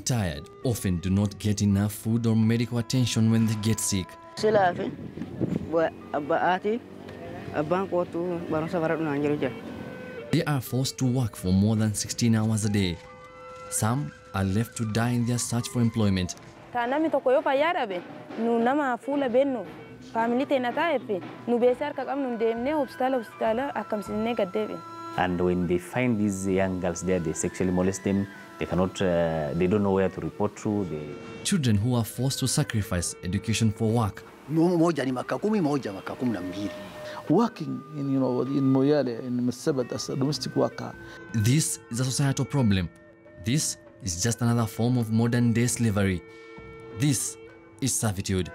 tired often do not get enough food or medical attention when they get sick. They are forced to work for more than 16 hours a day. Some are left to die in their search for employment. And when they find these young girls there, they sexually molest them. They cannot, they don't know where to report to. Children who are forced to sacrifice education for work. Working in, in Moyale, in Masabat as a domestic worker. This is a societal problem. This is just another form of modern-day slavery. This is servitude.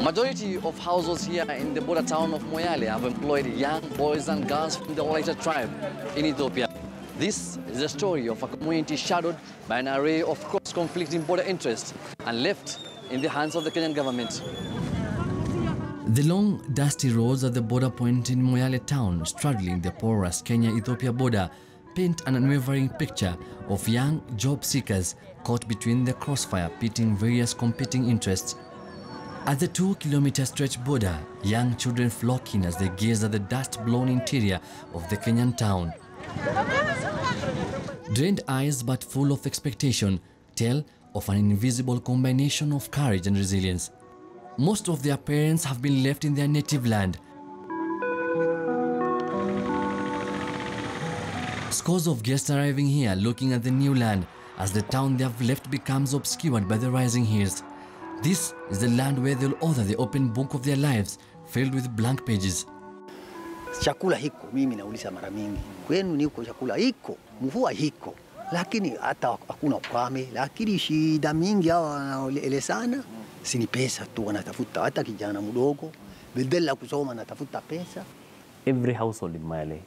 Majority of households here in the border town of Moyale have employed young boys and girls from the authoritative tribe in Ethiopia. This is the story of a community shadowed by an array of cross-conflicting border interests and left in the hands of the Kenyan government. The long, dusty roads at the border point in Moyale town, straddling the porous Kenya-Ethiopia border, paint an unwavering picture of young job seekers caught between the crossfire pitting various competing interests. At the 2-kilometer stretch border, young children flock in as they gaze at the dust-blown interior of the Kenyan town. Drained eyes but full of expectation tell of an invisible combination of courage and resilience. Most of their parents have been left in their native land. Scores of guests arriving here looking at the new land as the town they have left becomes obscured by the rising hills. This is the land where they'll author the open book of their lives, filled with blank pages. Chakula hiko, mimi nauliza mara mingi. Kwenu niko chakula hiko, mvua hiko. Lakini hata hakuna ukame, lakini shida mingi hawa wanaelezana, si ni pesa tu wanatafuta, hata kijana mdogo, badala kusoma anatafuta pesa. Every household in Moyale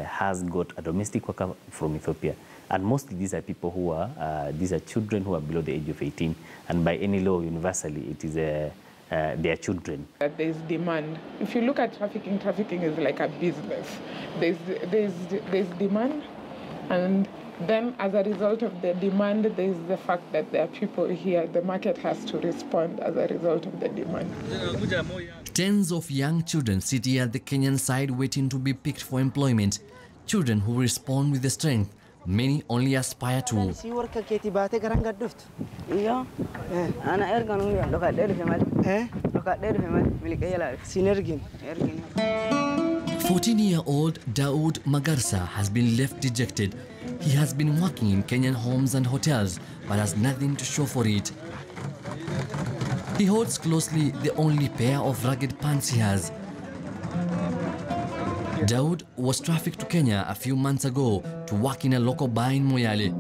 has got a domestic worker from Ethiopia. And mostly these are people who are, these are children who are below the age of 18. And by any law, universally, it is their children. There's demand. If you look at trafficking, trafficking is like a business. There's demand, and then as a result of the demand, there's the fact that there are people here. The market has to respond as a result of the demand. Tens of young children sit here at the Kenyan side waiting to be picked for employment. Children who respond with the strength many only aspire to. "14-year-old Daoud Magarsa has been left dejected. He has been working in Kenyan homes and hotels but has nothing to show for it. He holds closely the only pair of ragged pants he has. Daoud was trafficked to Kenya a few months ago to work in a local bar in Moyale.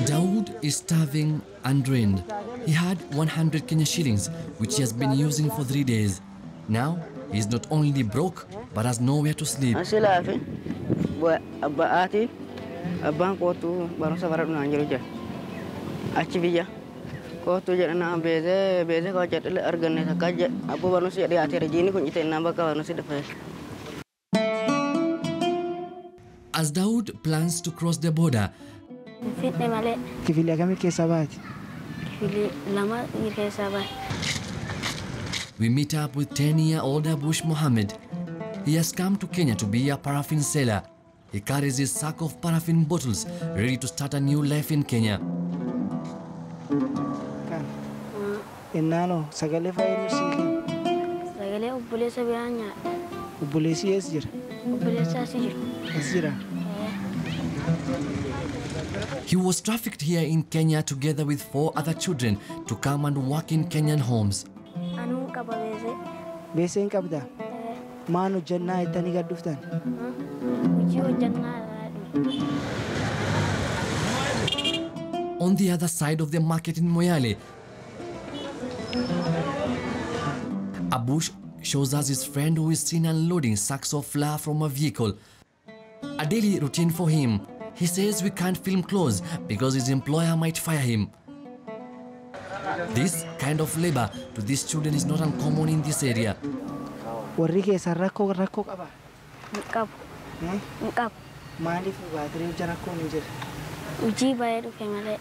Daoud is starving and drained. He had 100 Kenya shillings, which he has been using for 3 days. Now, he is not only broke, but has nowhere to sleep. As Daoud plans to cross the border, we meet up with 10-year-old Abush Mohammed. He has come to Kenya to be a paraffin seller. He carries his sack of paraffin bottles, ready to start a new life in Kenya. Enano, sagale fainu sili. Sagale ubulesa biranya. Ubulesi esjir. Ubulesa asijir. Esjira. He was trafficked here in Kenya together with 4 other children to come and work in Kenyan homes. Anu kababeze. Bese in kabda. Manu janna itani gaduftan. Ujiyo janna. On the other side of the market in Moyale, Abush shows us his friend who is seen unloading sacks of flour from a vehicle. A daily routine for him. He says we can't film close because his employer might fire him. This kind of labor to these children is not uncommon in this area. Warrike sarako kaba. Nkap. Nkap. Mali fu batri jarako ninjir. Uji bayar kemale.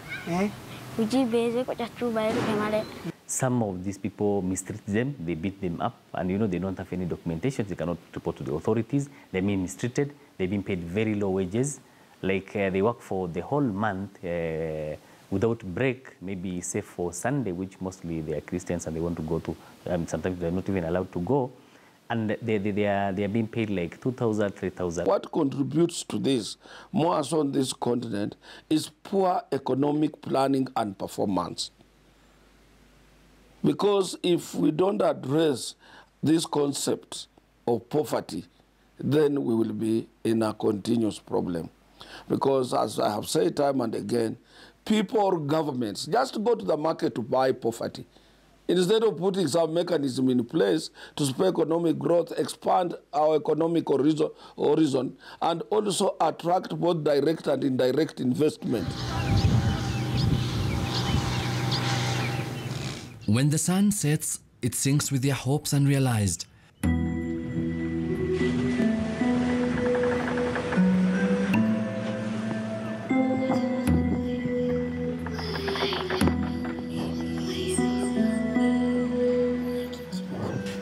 Uji beze ko chachu bayar kemale. Some of these people mistreat them, they beat them up, and you know they don't have any documentation, they cannot report to the authorities. They're being mistreated, they've been paid very low wages. Like they work for the whole month without break, maybe save for Sunday, which mostly they are Christians and they want to go to, sometimes they're not even allowed to go. And they are being paid like 2,000, 3,000. What contributes to this, more so on this continent, is poor economic planning and performance. Because if we don't address this concept of poverty, then we will be in a continuous problem. Because as I have said time and again, people or governments just go to the market to buy poverty. Instead of putting some mechanism in place to spur economic growth, expand our economic horizon, and also attract both direct and indirect investment. When the sun sets, it sinks with their hopes unrealized.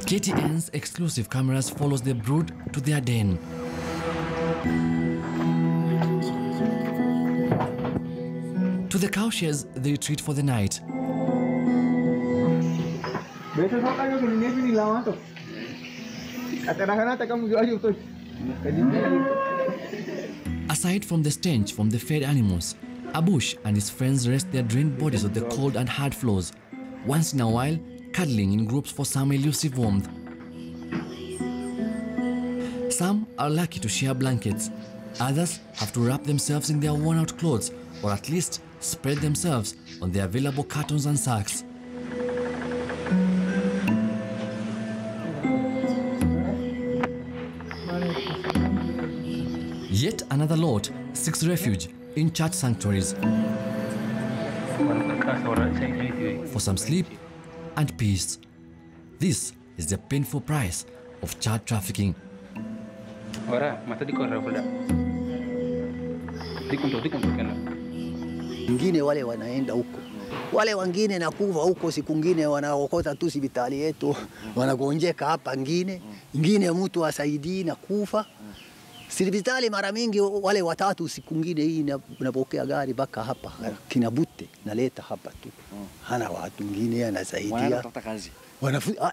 KTN's exclusive cameras follows the brood to their den. To the cowsheds, they retreat for the night. Aside from the stench from the fed animals, Abush and his friends rest their drained bodies on the cold and hard floors, once in a while cuddling in groups for some elusive warmth. Some are lucky to share blankets. Others have to wrap themselves in their worn-out clothes or at least spread themselves on the available cartons and sacks. Yet another lot seeks refuge in church sanctuaries for some sleep and peace. This is the painful price of child trafficking. Wengine wale wanaenda huko, wale wengine nakuva huko, siku ngine wanaokota tu hospitali yetu, wanagonjeka hapa, ngine mtu asaidii na kufa. Hospitali mara mingi wale watatu, siku ngine hii napokea gari baka hapa Kinabute naleta hapa tu, hana watu ngine anasaidia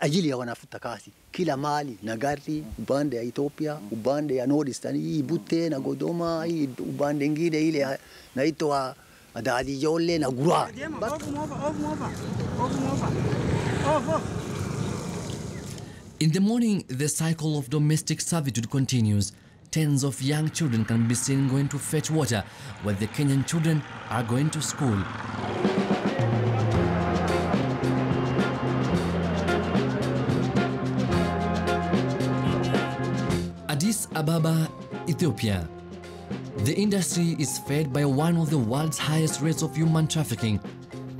ajili ya wanafuta kazi kila mali na gari, upande ya Ethiopia, upande ya Nordistan, hii Bute na Godoma, hii upande ngine ile naitwa Adadi Jole na Gura. In the morning, the cycle of domestic servitude continues. Tens of young children can be seen going to fetch water while the Kenyan children are going to school. Addis Ababa, Ethiopia. The industry is fed by one of the world's highest rates of human trafficking.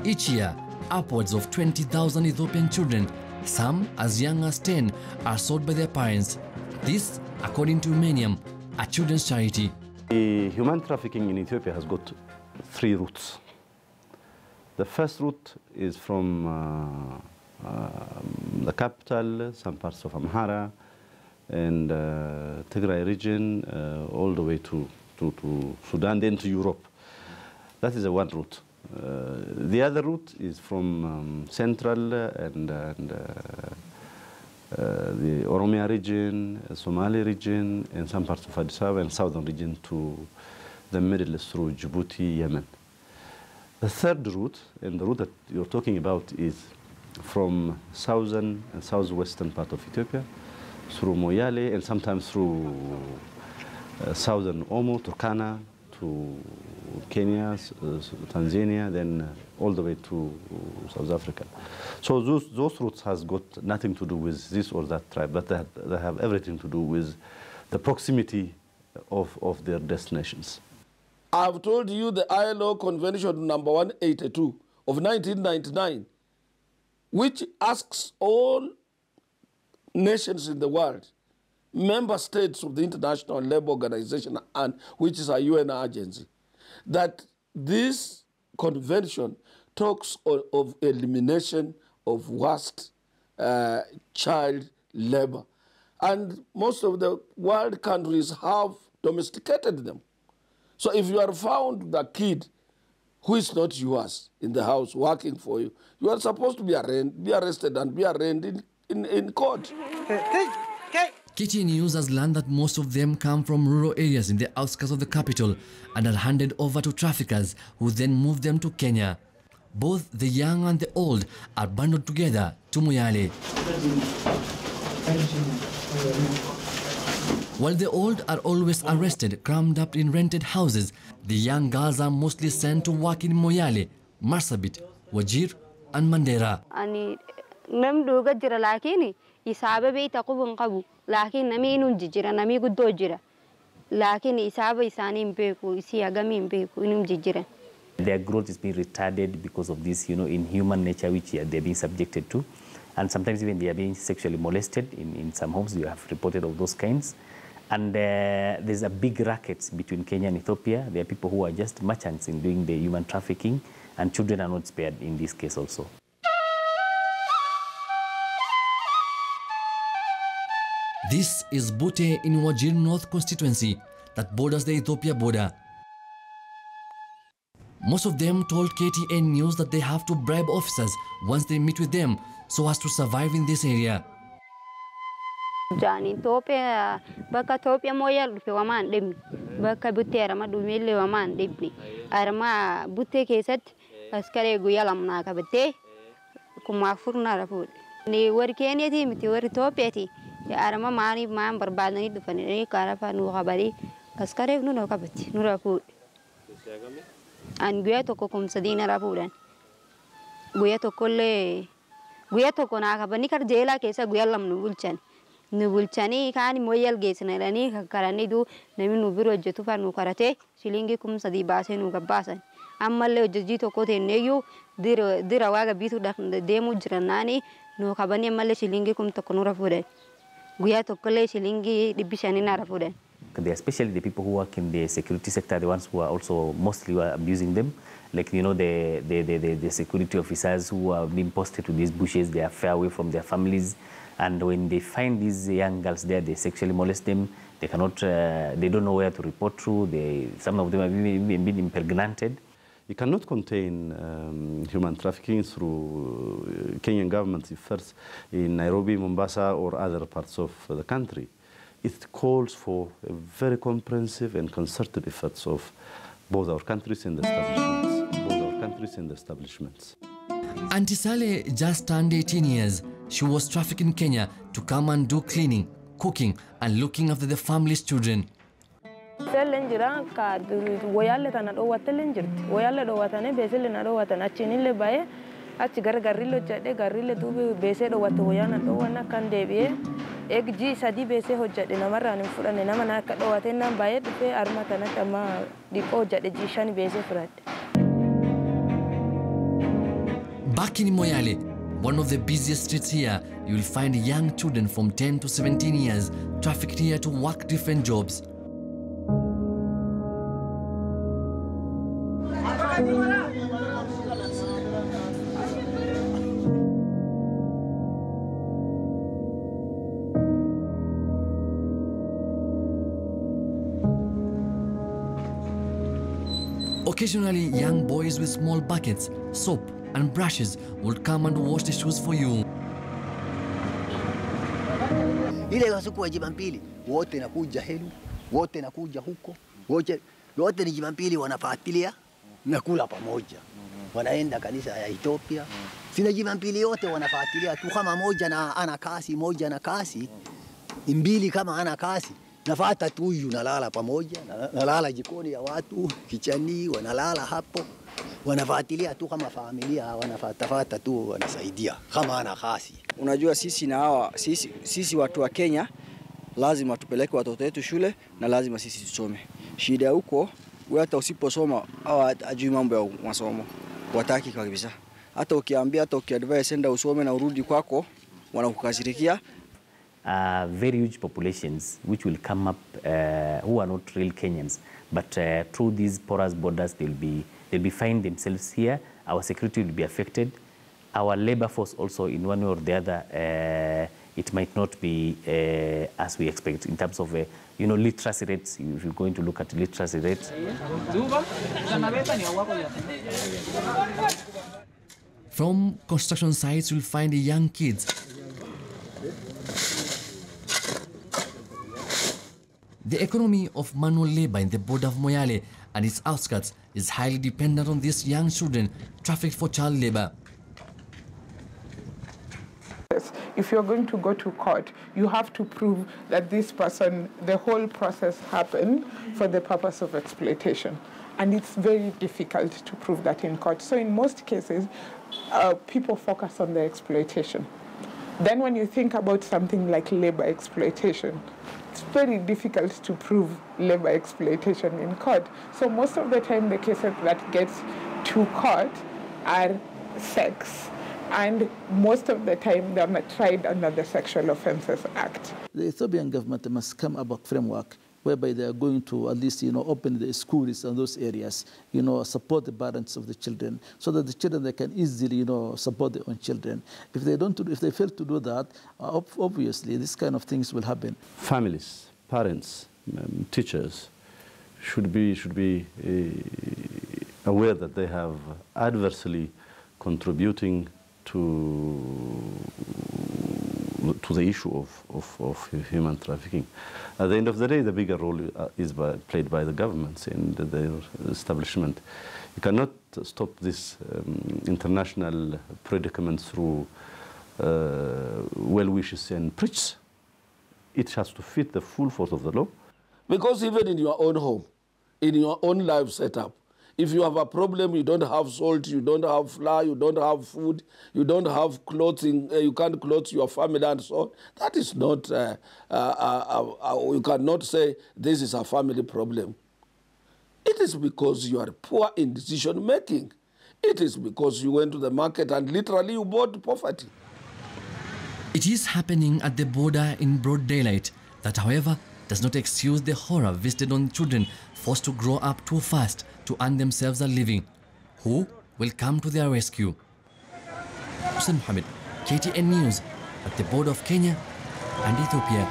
Each year, upwards of 20,000 Ethiopian children, some as young as 10, are sold by their parents. This, according to Humanium, a children's charity. Human trafficking in Ethiopia has got 3 routes. The first route is from the capital, some parts of Amhara, and Tigray region all the way to Sudan, then to Europe. That is one route. The other route is from central and the Oromia region, Somali region, and some parts of Addis Ababa and southern region to the Middle East through Djibouti, Yemen. The third route, and the route that you're talking about, is from southern and southwestern part of Ethiopia through Moyale and sometimes through southern Omo, Turkana, to Kenya, Tanzania, then all the way to South Africa. So those routes has got nothing to do with this or that tribe, but they have everything to do with the proximity of their destinations. I've told you the ILO Convention number 182 of 1999, which asks all nations in the world, member states of the International Labour Organization, and which is a UN agency, that this convention talks of elimination of worst child labor. And most of the world countries have domesticated them. So if you are found the kid who is not yours in the house working for you, you are supposed to be arrested and be arraigned in court. KT News has learned that most of them come from rural areas in the outskirts of the capital and are handed over to traffickers who then move them to Kenya. Both the young and the old are bundled together to Moyale. While the old are always arrested, crammed up in rented houses, the young girls are mostly sent to work in Moyale, Marsabit, Wajir and Mandera. isaaba beeyta quban qabu laakiin nami inuu jijira nami guddoo jira laakiin isaaba isaanii imbeeku isi agami imbeeku inuu jijira. Their growth is being retarded because of this, inhuman nature which they're being subjected to, and sometimes even they are being sexually molested in some homes. You have reported of those kinds, and there's a big racket between Kenya and Ethiopia. There are people who are just merchants in doing the human trafficking, and children are not spared in this case also. This is Bute in Wajir North constituency that borders the Ethiopia border. Most of them told KTN News that they have to bribe officers once they meet with them so as to survive in this area. Jani Ethiopia baka Ethiopia moyal dufe waman debni baka Bute arama dumele waman debni arama Bute kesat askare guyalam na kabate kuma furna rafud ni war Kenya ti miti war Ethiopia ti arama mani man barbadani dufani karafa nu khabari askare nu no kabati nu rafud an guya to kum sadina rafudan guya to kolle guya to kona kabani kar jela kesa guyalam nu bulchan Nubulchani kani moyal gesna lani karani du nami nubiro jetu far nu karate silingi kum sadi base nu gabasan amalle jejito ko te neyu dira waga bitu dak demu jiranani no kabani amalle silingi kum to konura fude guya to kole silingi dibishani na rafude. Especially the people who work in the security sector, the ones who are also mostly abusing them, like the security officers who are being posted to these bushes. They are far away from their families. And when they find these young girls there, they sexually molest them. They cannot, they don't know where to report to. Some of them have even been impregnated. You cannot contain human trafficking through Kenyan government efforts in Nairobi, Mombasa, or other parts of the country. It calls for a very comprehensive and concerted efforts of both our countries and the establishments. Auntie Saleh just turned 18 years. She was trafficked in Kenya to come and do cleaning, cooking, and looking after the family's children. Back in Moyale, one of the busiest streets here, you will find young children from 10 to 17 years trafficked here to work different jobs. Occasionally, young boys with small buckets, soap and brushes would come and wash the shoes for you. Ile siku ya Jumapili wote nakuja Helu, wote nakuja huko, wote ni Jumapili wanafuatilia na kula pamoja. Wanaenda kanisa ya Ethiopia. Sina Jumapili yote wanafuatilia tu, kama moja na ana kasi, moja na kasi, mbili kama ana kasi. Nafuata tu huyu, nalala pamoja, nalala jikoni ya watu, kichani, wanalala hapo. Wanafuatilia tu kama familia, wanafuata tu, wanasaidia kama ana kasi. Unajua sisi watu wa Kenya lazima tupeleke watoto wetu shule na lazima sisi tusome. Shida huko, wewe hata usiposoma au ajui mambo ya masomo, wataki kabisa. Hata ukiambia, hata ukiadvise enda usome na urudi kwako, wanakukasirikia. Very huge populations which will come up who are not real Kenyans, but through these porous borders they'll be find themselves here. Our security will be affected. Our labor force also, in one way or the other, it might not be as we expect in terms of literacy rates. If you're going to look at literacy rates. From construction sites, you'll find young kids. The economy of manual labor in the border of Moyale and its outskirts is highly dependent on these young children trafficked for child labor. If you're going to go to court, you have to prove that this person, the whole process happened for the purpose of exploitation. And it's very difficult to prove that in court. So in most cases, people focus on the exploitation. Then when you think about something like labor exploitation, it's very difficult to prove labor exploitation in court. So most of the time, the cases that get to court are sex. And most of the time, they're not tried under the Sexual Offences Act. The Ethiopian government must come up with a framework whereby they are going to at least, open the schools in those areas, support the parents of the children, so that the children, they can easily, support their own children. If they fail to do that, obviously, this kind of things will happen. Families, parents, teachers should be aware that they have adversely contributing to the issue of human trafficking. At the end of the day, the bigger role is played by the governments and their establishment. You cannot stop this international predicament through well wishes and preach. It has to fit the full force of the law. Because even in your own home, in your own life setup, if you have a problem, you don't have salt, you don't have flour, you don't have food, you don't have clothing, you can't clothe your family and so on, that is not, you cannot say this is a family problem. It is because you are poor in decision making. It is because you went to the market and literally you bought poverty. It is happening at the border in broad daylight. That, however, does not excuse the horror visited on children forced to grow up too fast to earn themselves a living. Who will come to their rescue? Hussein Mohammed, KTN News, at the border of Kenya and Ethiopia.